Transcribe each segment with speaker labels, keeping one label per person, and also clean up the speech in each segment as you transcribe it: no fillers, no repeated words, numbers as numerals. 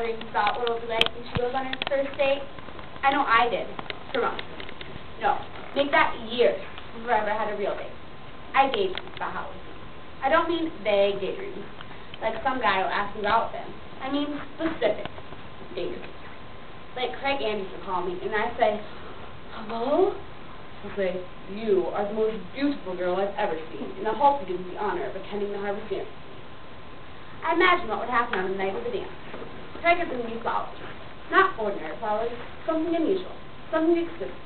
Speaker 1: wondering about what it'll be like when she goes on her first date? I know I did. For months. No. Make that years before I ever had a real date. I daydream about how it would be. I don't mean vague daydreams, like some guy will ask me out with him. I mean specific daydreams. Like Craig Anderson will call me, and I say, hello? He'll say, you are the most beautiful girl I've ever seen, and I hope you give me the honor of attending the harvest dance. I imagine what would happen on the night of the dance. Craig would bring me flowers. Not ordinary flowers, something unusual, something exclusive.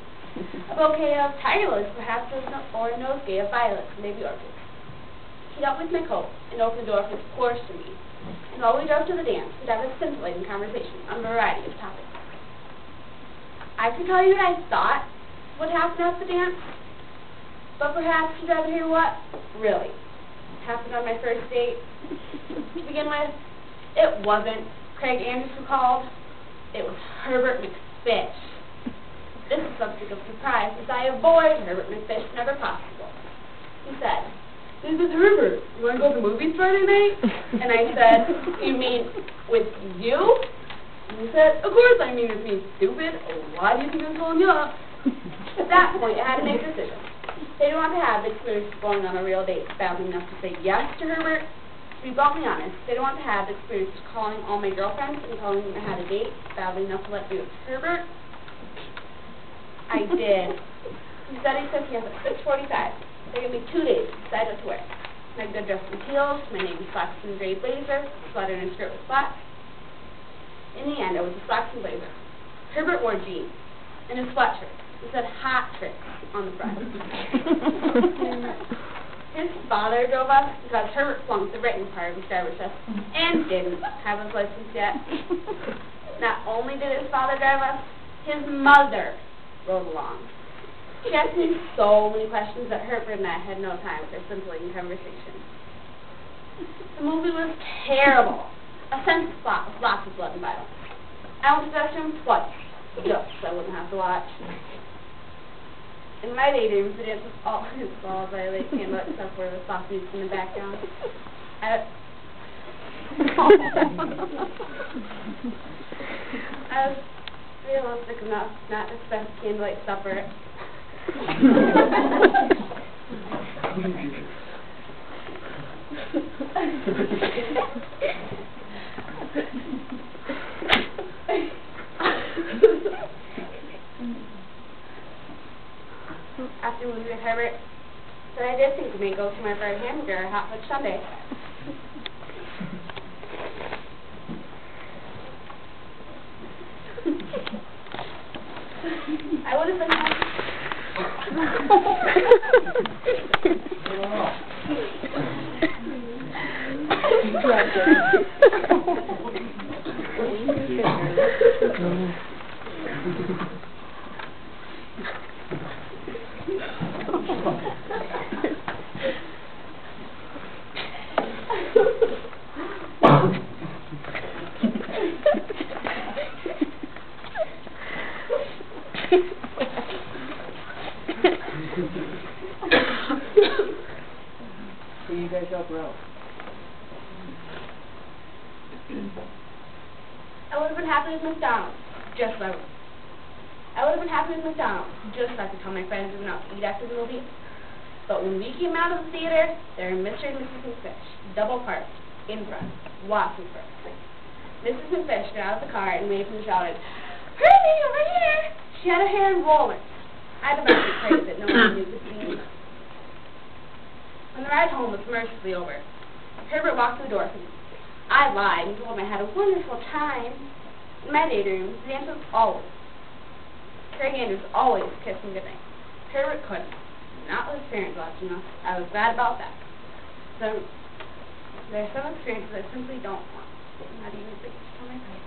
Speaker 1: A bouquet of tiger lilies, perhaps, or a nosegay of violets and baby orchids. He'd help with my coat and open the door of his Porsche to me. And while we drove to the dance, we'd have a scintillating conversation on a variety of topics. I could tell you what I thought would happen at the dance, but perhaps you'd rather hear what really happened on my first date. To begin with, it wasn't Craig Anderson who called. It was Herbert McFish. This is subject of surprise, as I avoid Herbert McFish whenever possible. He said, "This is Herbert. You want to go to the movies Friday night?" And I said, "You mean with you?" And he said, "Of course I mean with me, stupid. Why do you think I'm calling you up?" At that point, I had to make a decision. They didn't want to have the experience of going on a real date badly enough to say yes to Herbert. To be bluntly honest, they didn't want to have the experience of calling all my girlfriends and telling them I had a date badly enough to let me with Herbert. I did. He said he took me up at 6:45. They gave me 2 days to decide what to wear. My good dress and heels, my navy slacks and gray blazer, sweater and skirt with slacks. In the end, I was a slacks and blazer. Herbert wore jeans and a sweatshirt. It said hot tricks on the front. His father drove us because Herbert flunked the written part of his driver's test and didn't have his license yet. Not only did his father drive us, his mother rode along. She asked me so many questions that Herbert and I had no time for scintillating conversation. The movie was terrible. A sense of plot with lots of blood and violence. I went to the restroom twice, just so I wouldn't have to watch. In my daydreams, the dance was all by late candlelight except for the soft music in the background. I was realistic enough not to expect candlelight supper. After moving with Herbert, but I did think we may go somewhere for a hamburger or hot fudge sundae. I would have been happy.
Speaker 2: So you guys help her out.
Speaker 1: I would have been happy with McDonald's, just like I would have been happy with McDonald's, just like to tell my friends we went out to eat after the movie. But when we came out of the theater, there were Mr. and Mrs. McFish, double parked, in front, watching for us. Mrs. McFish got out of the car and waved and shouted, "Herbie, over here!" She had her hair in rollers. I'd have actually prayed that no one knew the scene. When the ride home was mercifully over, Herbert walked to the door for me. I lied and told him I had a wonderful time. In my daydream, the dance was always. Craig Andrews always kissed me goodnight. Herbert couldn't. Not with his parents watching us. I was glad about that. So, there are some experiences I simply don't want. Not even to tell my parents.